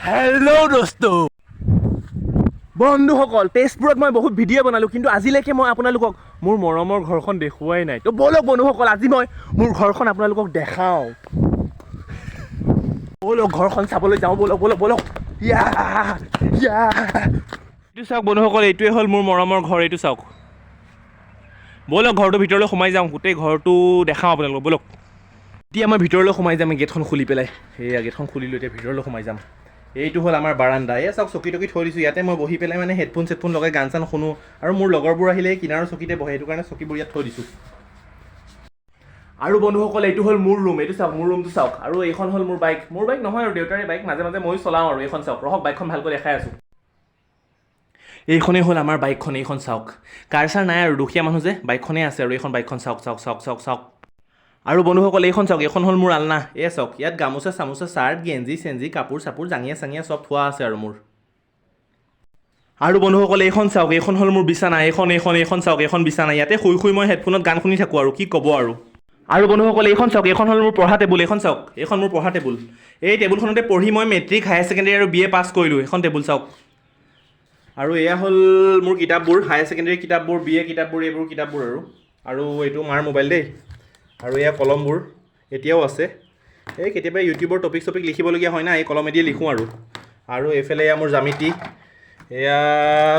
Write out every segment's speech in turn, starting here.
Hello' দোস্ত বন্ধুসকল, তেজপুৰত মই বহুত ভিডিঅ' বনালোঁ, কিন্তু আজিলৈকে মই আপোনালোকক মোৰ মৰমৰ ঘৰখন দেখুৱাই নাই। তো ব'লক বন্ধুসকল, আজি মই মোৰ ঘৰখন আপোনালোকক দেখাওঁ। ব'লক ঘৰখন চাবলৈ যাওঁ, ব'লক ব'লক ব'লক। এইটো চাওক বন্ধুসকল, এইটোৱে হ'ল মোৰ মৰমৰ ঘৰ। এইটো চাওক, ব'লক ঘৰটোৰ ভিতৰলৈ সোমাই যাওঁ, গোটেই ঘৰটো দেখাওঁ আপোনালোকক। ব'লক এতিয়া মই ভিতৰলৈ সোমাই যাম, গেটখন খুলি পেলাই। সেয়া গেটখন খুলিলোঁ, এতিয়া ভিতৰলৈ সোমাই যাম। এইটো হ'ল আমাৰ বাৰান্দা। এয়া চাওক, চকী টকী থৈ দিছোঁ। ইয়াতে মই বহি পেলাই মানে হেডফোন চেডফোন লগাই গান চান শুনো, আৰু মোৰ লগৰবোৰ আহিলে কিনাৰৰ চকীতে বহে, সেইটো কাৰণে চকীবোৰ ইয়াত থৈ দিছোঁ। আৰু বন্ধুসকল, এইটো হ'ল মোৰ ৰুম। এইটো চাওক, মোৰ ৰুমটো চাওক। আৰু এইখন হ'ল মোৰ বাইক। মোৰ বাইক নহয় আৰু দেউতাৰে বাইক, মাজে মাজে ময়ো চলাওঁ। আৰু এইখন চাওক, ৰহক বাইকখন ভালকৈ দেখাই আছোঁ। এইখনেই হ'ল আমাৰ বাইকখন। এইখন চাওক, কাৰ চাৰ নাই আৰু, দুখীয়া মানুহ যে, বাইকখনেই আছে। আৰু এইখন বাইকখন চাওক চাওক চাওক চাওক চাওক। আৰু বন্ধুসকল, এইখন চাওক, এইখন হ'ল মোৰ আলনা। এয়া চাওক, ইয়াত গামোচা চামোচা, চাৰ্ট গেঞ্জি চেঞ্জি, কাপোৰ চাপোৰ, জাঙিয়া চাঙিয়া চব থোৱা আছে আৰু মোৰ। আৰু বন্ধুসকল, এইখন চাওক, এইখন হ'ল মোৰ বিছানা। এইখন চাওক, এইখন বিছানা। ইয়াতে শুই শুই মই হেডফোনত গান শুনি থাকোঁ, আৰু কি ক'ব আৰু। আৰু বন্ধুসকল, এইখন চাওক, এইখন হ'ল মোৰ পঢ়া টেবুল। এইখন চাওক, এইখন মোৰ পঢ়া টেবুল। এই টেবুলখনতে পঢ়ি মই মেট্ৰিক, হায়াৰ ছেকেণ্ডেৰী আৰু BA পাছ কৰিলোঁ। এইখন টেবুল চাওক। আৰু এয়া হ'ল মোৰ কিতাপবোৰ, হায়াৰ ছেকেণ্ডেৰী কিতাপবোৰ, BA কিতাপবোৰ, এইবোৰ কিতাপবোৰ। আৰু এইটো মাৰ মোবাইল দেই। আৰু এয়া কলমবোৰ এতিয়াও আছে। এই কেতিয়াবা ইউটিউবৰ টপিক চপিক লিখিবলগীয়া হয় না, এই কলমেদিয়ে লিখোঁ আৰু। আৰু এইফালে এয়া মোৰ জ্যামিতি। এয়া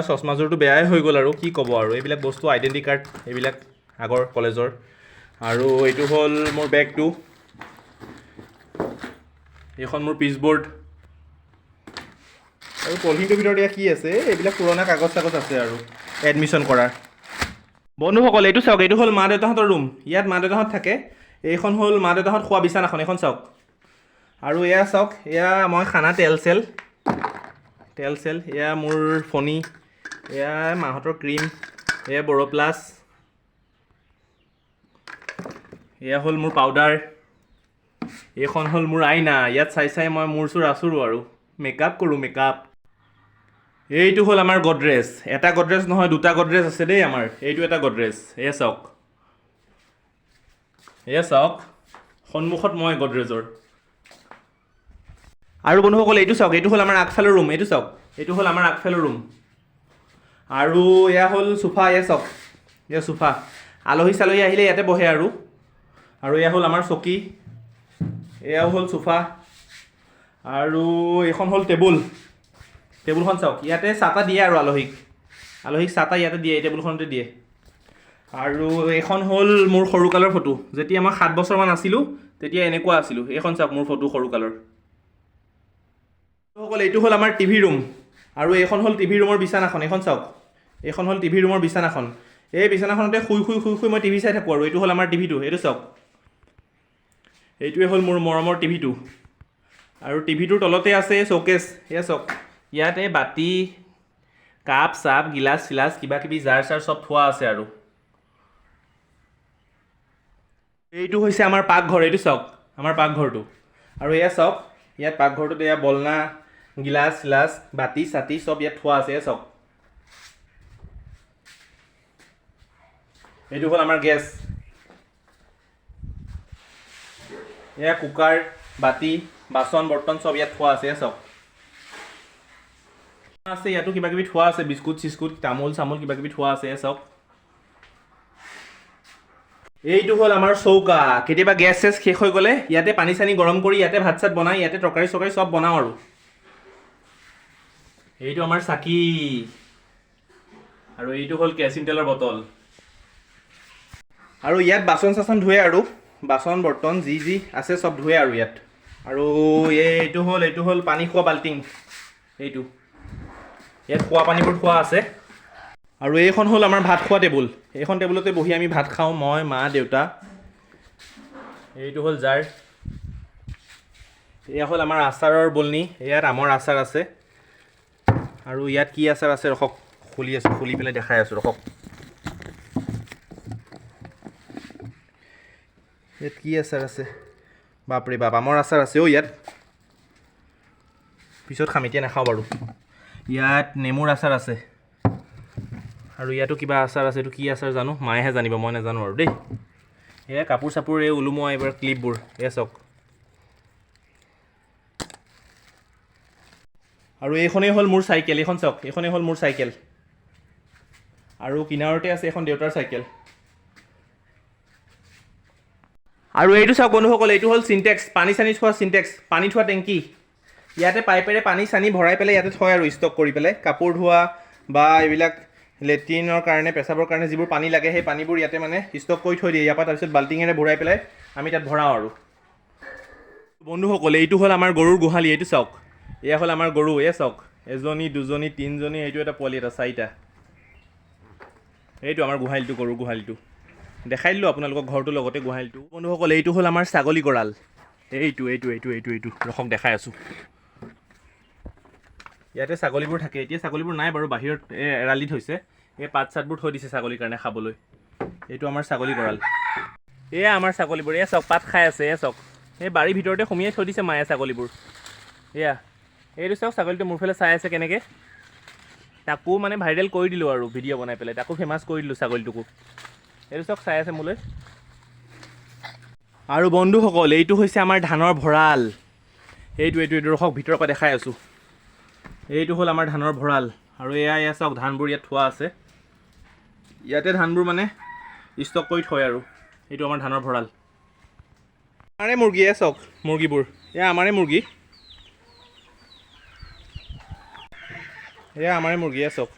চশমাযোৰটো বেয়াই হৈ গ'ল, আৰু কি ক'ব আৰু। এইবিলাক বস্তু, আইডেণ্টি কাৰ্ড, এইবিলাক আগৰ কলেজৰ। আৰু এইটো হ'ল মোৰ বেগটো। এইখন মোৰ পিচবৰ্ড। আৰু পলিথিনটোৰ ভিতৰত এয়া কি আছে, এইবিলাক পুৰণা কাগজ চাগজ আছে আৰু এডমিশ্যন কৰাৰ। বন্ধুসকল, এইটো চাওক, এইটো হ'ল মা দেউতাহঁতৰ ৰুম। ইয়াত মা দেউতাহঁত থাকে। এইখন হ'ল মা দেউতাহঁত শোৱা বিছানাখন। এইখন চাওক। আৰু এয়া চাওক, এয়া মই খানা তেল চেল, এয়া মোৰ ফণী, এয়া মাহঁতৰ ক্ৰীম, এয়া বৰ'প্লাছ, এয়া হ'ল মোৰ পাউডাৰ। এইখন হ'ল মোৰ আইনা। ইয়াত চাই চাই মই মোৰ চোৰ আচুৰো আৰু মেকআপ কৰোঁ, মেকআপ। এইটো হ'ল আমাৰ গডৰেজ। এটা গডৰেজ নহয়, দুটা গডৰেজ আছে দেই আমাৰ। এইটো এটা গডৰেজ। এয়া চাওক, এয়া চাওক, সন্মুখত মই গডৰেজৰ। আৰু বন্ধুসকল, এইটো চাওক, এইটো হ'ল আমাৰ আগফালৰ ৰুম। এইটো চাওক, এইটো হ'ল আমাৰ আগফালৰ ৰুম। আৰু এয়া হ'ল চোফা। এয়া চাওক, এয়া চোফা। আলহী চালহী আহিলে ইয়াতে বহে আৰু। আৰু এয়া হ'ল আমাৰ চকী। এয়াও হ'ল চোফা। আৰু এইখন হ'ল টেবুল। টেবুলখন চাওক, ইয়াতে চাহ তাহ দিয়ে আৰু আলহীক চাহ তাহ ইয়াতে দিয়ে, এই টেবুলখনতে দিয়ে। আৰু এইখন হ'ল মোৰ সৰুকালৰ ফটো। যেতিয়া মই 7 বছৰমান আছিলোঁ, তেতিয়া এনেকুৱা আছিলোঁ। এইখন চাওক, মোৰ ফটো সৰুকালৰ। এইটো হ'ল আমাৰ টিভি ৰুম। আৰু এইখন হ'ল টিভি ৰুমৰ বিছানাখন। এইখন চাওক, এইখন হ'ল টিভি ৰুমৰ বিছানাখন। এই বিছানাখনতে শুই শুই শুই শুই মই টিভি চাই থাকোঁ আৰু। এইটো হ'ল আমাৰ টিভিটো। এইটো চাওক, এইটোৱে হ'ল মোৰ মৰমৰ টিভিটো। আৰু টিভিটোৰ তলতে আছে শ্ব'কেছ। এয়া চাওক, ইয়াতে বাতি, কাপ চাপ, গিলাচ চিলাচ, কিবা কিবি জাৰ চাৰ চব থোৱা আছে আৰু। এইটো হৈছে আমাৰ পাকঘৰ। এইটো চাওক, আমাৰ পাকঘৰটো। আৰু এয়া চাওক, ইয়াত পাকঘৰটোত এয়া বলনা, গিলাচ চিলাচ, বাতি চাতি চব ইয়াত থোৱা আছে। এয়া চাওক, এইটো হ'ল আমাৰ গেছ। এয়া কুকাৰ, বাতি, বাচন বৰ্তন চব ইয়াত থোৱা আছে। চাওক আছে, ইয়াতো কিবা কিবি থোৱা আছে, বিস্কুট চিস্কুট, তামোল চামোল কিবা কিবি থোৱা আছে। চাওক, এইটো হ'ল আমাৰ চৌকা। কেতিয়াবা গেছ চেছ শেষ হৈ গ'লে ইয়াতে পানী চানী গৰম কৰি ইয়াতে ভাত চাত বনাই, ইয়াতে তৰকাৰী চৰকাৰী চব বনাওঁ আৰু। এইটো আমাৰ চাকি। আৰু এইটো হ'ল কেৰাচিন তেলৰ বটল। আৰু ইয়াত বাচন চাচন ধুৱে, আৰু বাচন বৰ্তন যি যি আছে চব ধুৱে আৰু ইয়াত। আৰু এইটো হ'ল পানী খোৱা বাল্টিং। এইটো ইয়াত খোৱা পানীবোৰ থোৱা আছে। আৰু এইখন হ'ল আমাৰ ভাত খোৱা টেবুল। এইখন টেবুলতে বহি আমি ভাত খাওঁ, মই, মা, দেউতা। এইটো হ'ল জাৰ। এয়া হ'ল আমাৰ আচাৰৰ বলনি। ইয়াত আমৰ আচাৰ আছে। আৰু ইয়াত কি আচাৰ আছে ৰখক, খুলি পেলাই দেখাই আছোঁ ৰখক। ইয়াত কি আচাৰ আছে, বাপৰে বাপ, আমৰ আচাৰ আছে অ' ইয়াত। পিছত খাম, এতিয়া নাখাওঁ বাৰু। ইয়াত নেমুৰ আচাৰ আছে। আৰু ইয়াতো কিবা আচাৰ আছে, এইটো কি আচাৰ জানো, মায়েহে জানিব, মই নাজানো আৰু দেই। এয়া কাপোৰ চাপোৰ, এই ওলোমোৱা এইবাৰ ক্লিপবোৰ। এয়া চাওক, আৰু এইখনেই হ'ল মোৰ চাইকেল, এইখন চাওক, এইখনেই হ'ল মোৰ চাইকেল। আৰু কিনাৰতে আছে এখন দেউতাৰ চাইকেল। আৰু এইটো চাওক বন্ধুসকল, এইটো হ'ল চিনটেক্স, পানী চানী থোৱা চিনটেক্স, পানী থোৱা টেংকি। ইয়াতে পাইপেৰে পানী চানী ভৰাই পেলাই ইয়াতে থয় আৰু ষ্টক কৰি পেলাই, কাপোৰ ধোৱা বা এইবিলাক লেট্ৰিনৰ কাৰণে, পেচাবৰ কাৰণে যিবোৰ পানী লাগে সেই পানীবোৰ ইয়াতে মানে ষ্টক কৰি থৈ দিয়ে। ইয়াৰ পৰা তাৰপিছত বাল্টিঙেৰে ভৰাই পেলাই আমি তাত ভৰাওঁ আৰু। বন্ধুসকল এইটো হ'ল আমাৰ গৰুৰ গোহালি, এইটো চাওক, এয়া হ'ল আমাৰ গৰু, এয়া চাওক, এজনী দুজনী তিনিজনী, এইটো এটা পোৱালি এটা, চাৰিটা। এইটো আমাৰ গোহালিটো, গৰুৰ গোহালিটো দেখাই দিলোঁ আপোনালোকক, ঘৰটোৰ লগতে গোহালিটো। বন্ধুসকল এইটো হ'ল আমাৰ ছাগলী গঁৰাল, এইটো এইটো এইটো এইটো এইটো ৰখক দেখাই আছোঁ। ইয়াতে ছাগলীবোৰ থাকে, এতিয়া ছাগলীবোৰ নাই বাৰু, বাহিৰত এৰাল দি থৈছে, এই পাত চাতবোৰ থৈ দিছে ছাগলীৰ কাৰণে খাবলৈ। এইটো আমাৰ ছাগলী গঁৰাল, এয়া আমাৰ ছাগলীবোৰ, এয়া চাওক পাত খাই আছে, এয়া চাওক, এই বাৰীৰ ভিতৰতে সুমিয়াই থৈ দিছে মায়ে ছাগলীবোৰ। এয়া এইটো চাওক, ছাগলীটো মোৰ ফালে চাই আছে কেনেকৈ, তাকো মানে ভাইৰেল কৰি দিলোঁ আৰু ভিডিঅ' বনাই পেলাই, তাকো ফেমাছ কৰি দিলোঁ ছাগলীটোকো। এইটো চাওক চাই আছে মোলৈ। আৰু বন্ধুসকল এইটো হৈছে আমাৰ ধানৰ ভঁৰাল, এইটো এইটো এইটো ৰখক ভিতৰৰ পৰা দেখাই আছোঁ। এইটো হ'ল আমাৰ ধানৰ ভঁৰাল, আৰু এয়া চাওক ধানবোৰ ইয়াত থোৱা আছে, ইয়াতে ধানবোৰ মানে ষ্টক কৰি থয় আৰু। এইটো আমাৰ ধানৰ ভঁৰাল, আমাৰে মুৰ্গী, এয়া চাওক মুৰ্গীবোৰ, এয়া আমাৰে মুৰ্গী, এয়া আমাৰে মুৰ্গী, এয়া চাওক।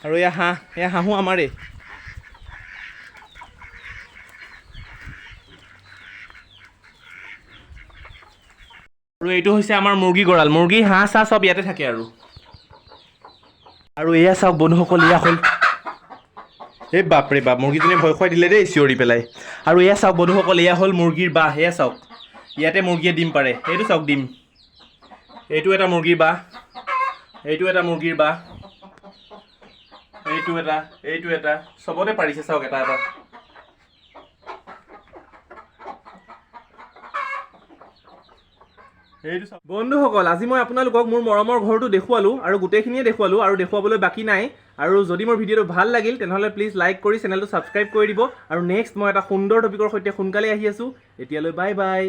আৰু এয়া হাঁহ, এয়া হাঁহো আমাৰে। আৰু এইটো হৈছে আমাৰ মুৰ্গী গঁৰাল, মুৰ্গী হাঁহ চাহ চব ইয়াতে থাকে আৰু। আৰু এয়া চাওক বন্ধুসকল, এয়া হ'ল, এই বাপৰে বাপ, মুৰ্গীজনীয়ে ভয় খুৱাই দিলে দেই চিঞৰি পেলাই। আৰু এয়া চাওক বন্ধুসকল, এয়া হ'ল মুৰ্গীৰ বাঁহ, এয়া চাওক, ইয়াতে মুৰ্গীয়ে ডিম পাৰে, এইটো চাওক ডিম, এইটো এটা মুৰ্গীৰ বাঁহ, এইটো এটা মুৰ্গীৰ বাঁহ, এইটো এটা চবতে পাৰিছে চাওক এটা এটা। বন্ধুসকল আজি মই আপোনালোকক মোৰ মৰমৰ ঘৰটো দেখুৱালোঁ, আৰু গোটেইখিনিয়ে দেখুৱালোঁ, আৰু দেখুৱাবলৈ বাকী নাই। আৰু যদি মোৰ ভিডিঅ'টো ভাল লাগিল তেনেহ'লে প্লিজ লাইক কৰি চেনেলটো ছাবস্ক্ৰাইব কৰি দিব। আৰু নেক্সট মই এটা সুন্দৰ টপিকৰ সৈতে সোনকালে আহি আছোঁ। এতিয়ালৈ বাই বাই।